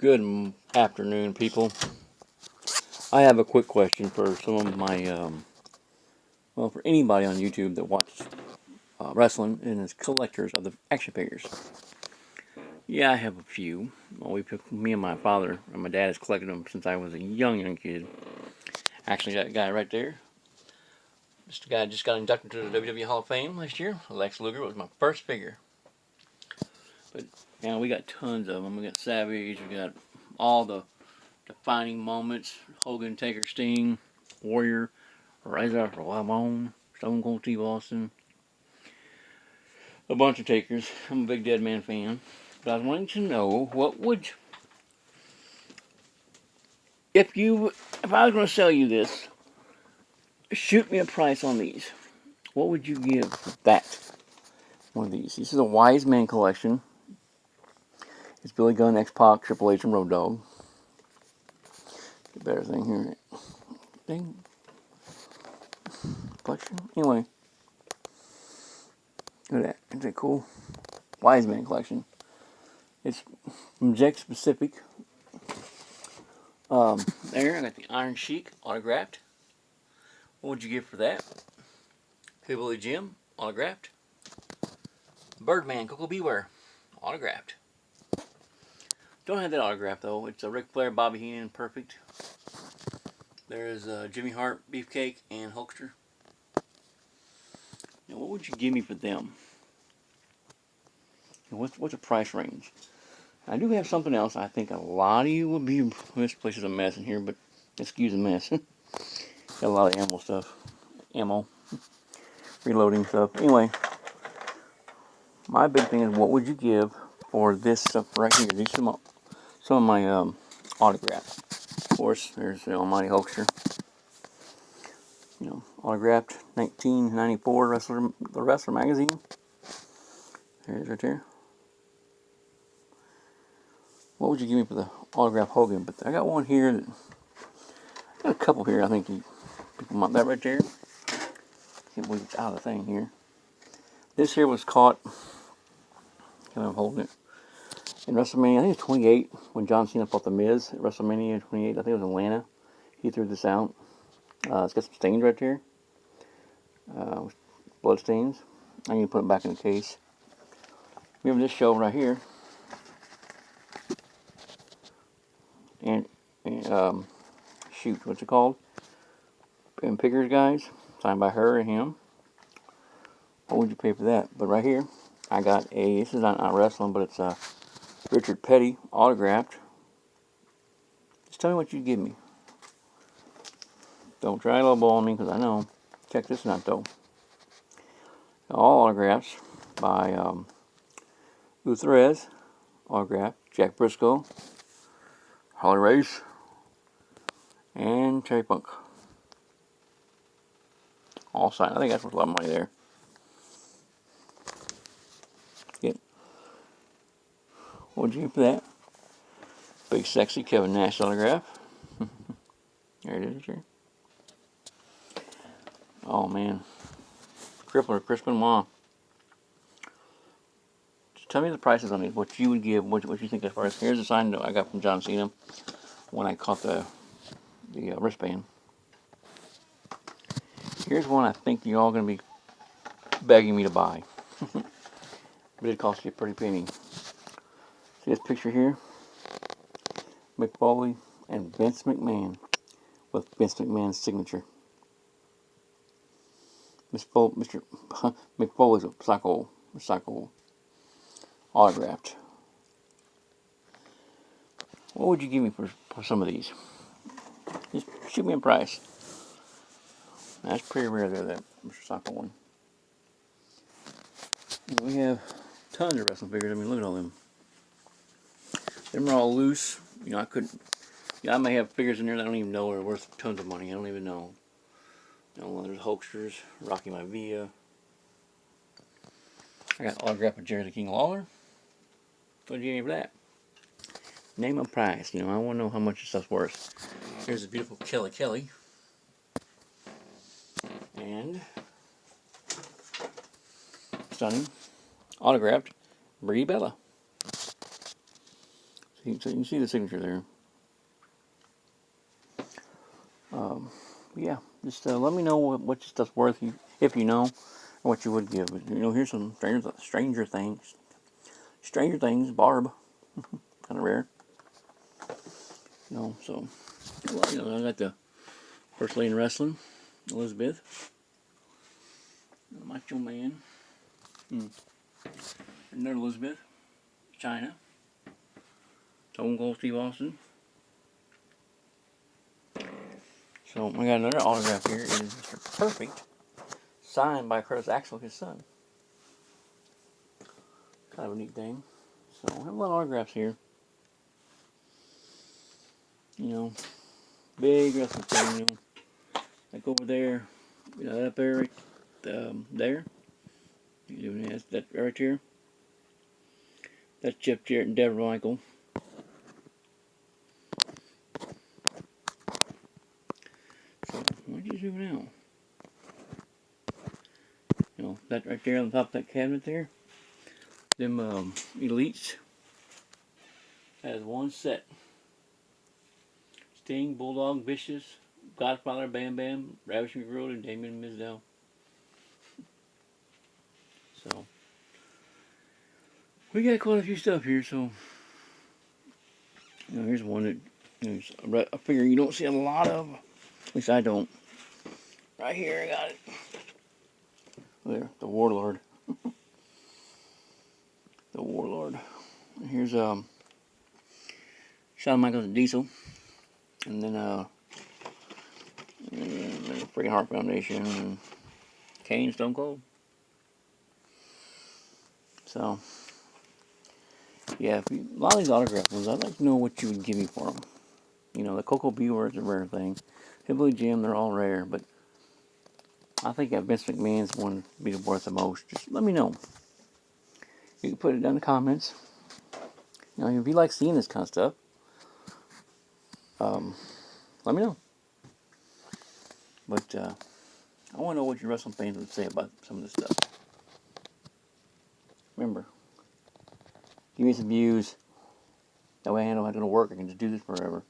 Good afternoon, people. I have a quick question for some of my, for anybody on YouTube that watches wrestling and is collectors of the action figures. Yeah, I have a few. Well, me and my father and my dad has collected them since I was a young kid. Actually, that guy right there, this guy just got inducted to the WWE Hall of Fame last year. Lex Luger was my first figure. But now we got tons of them. We got Savage. We got all the defining moments: Hogan, Taker, Sting, Warrior, Razor Ramon, Stone Cold Steve Austin, a bunch of Takers. I'm a big Dead Man fan. But I was wanting to know if I was going to sell you this, shoot me a price on these. What would you give for that? One of these. This is a Wise Man collection. It's Billy Gunn, X-Pac, Triple H, and Road Dogg. Get a better thing here. Thing. Collection. Anyway. Look at that. Isn't that cool? Wise Man collection. It's from Jack Pacific. There, I got the Iron Sheik autographed. What would you give for that? Hillbilly Jim autographed. Birdman Coco Beware autographed. Don't have that autograph though. It's a Ric Flair, Bobby Heenan, perfect. There's Jimmy Hart, Beefcake, and Hulkster. Now, what would you give me for them? What's the price range? I do have something else. I think a lot of you will be. This place is a mess in here, but excuse the mess. Got a lot of ammo, reloading stuff. Anyway, my big thing is, what would you give for this stuff right here? These are some of my autographs. Of course, there's the Almighty Hulkster. Autographed 1994 the Wrestler magazine. There it is right there. What would you give me for the autograph Hogan? But I got one here. I got a couple here. I think people want that right there. Can't believe it's out of the thing here. This here was caught. I'm holding it in WrestleMania. I think it's 28 when John Cena fought the Miz at WrestleMania 28. I think it was Atlanta. He threw this out. It's got some stains right there. Blood stains. I need to put it back in the case. We have this show right here. And shoot, what's it called? And Pickers guys, signed by her and him. What would you pay for that? But right here, I got this is not wrestling, but it's Richard Petty autographed. Just tell me what you'd give me. Don't try to lowball me, because I know. Check this out though. All autographs by Utherez, autograph, Jack Briscoe, Harley Race, and Terry Funk. All signed. I think that's worth a lot of money there. Yep. What would you give for that? Big sexy Kevin Nash autograph. There it is here. Oh man. Crippler, Chris Benoit. Just tell me the prices on these. What you would give. What you think as far as. Here's a sign note I got from John Cena when I caught the wristband. Here's one I think you're all going to be begging me to buy. But it cost you a pretty penny. See this picture here? Mick Foley and Vince McMahon with Vince McMahon's signature. Mr. Mick Foley's a psycho autographed. What would you give me for some of these? Just shoot me a price. That's pretty rare there, that Mr. Psycho one. We have tons of wrestling figures. I mean, look at all them. Them are all loose. I couldn't. I may have figures in there that I don't even know are worth tons of money. I don't even know. There's Hulksters, Rocky Maivia. I got autograph of Jerry the King Lawler. What did you give me for that? Name a price. I want to know how much this stuff's worth. Here's a beautiful Kelly. And stunning autographed Brie Bella. So you can see the signature there. Yeah, just let me know what your stuff's worth, if you know, or what you would give. But, here's some Stranger Things. Stranger Things, Barb. Kind of rare. So, well, I got the First Lady in Wrestling, Elizabeth. Macho Man. Another Elizabeth. China. Stone Cold Steve Austin. So, I got another autograph here. It is Mr. Perfect. Signed by Curtis Axel, his son. Kind of a neat thing. So, I have a lot of autographs here. Big wrestling thing, like over there, that up there, there. That right here. That's Jeff Jarrett and Deborah Michael. So, what did you do now? That right there on top of that cabinet there. Them elites has one set. Sting, Bulldog, Vicious, Godfather, Bam Bam, Ravishing Road, and Damien Mizdow. So, we got quite a few stuff here. So, here's one that I figure you don't see a lot of. At least I don't. Right here, I got it. There, the Warlord. The Warlord. And here's Shawn Michaels and Diesel, and then the Freaking Heart Foundation, and Kane, Stone Cold. So, yeah, a lot of these autograph ones, I'd like to know what you would give me for them. The Cocoa Buer is a rare thing. Hillbilly Jim, they're all rare, but I think that Vince McMahon's one would be worth the most. Just let me know. You can put it down in the comments. If you like seeing this kind of stuff, let me know. But I want to know what your wrestling fans would say about some of this stuff. Remember, give me some views. That way I know how it's going to work. I can just do this forever.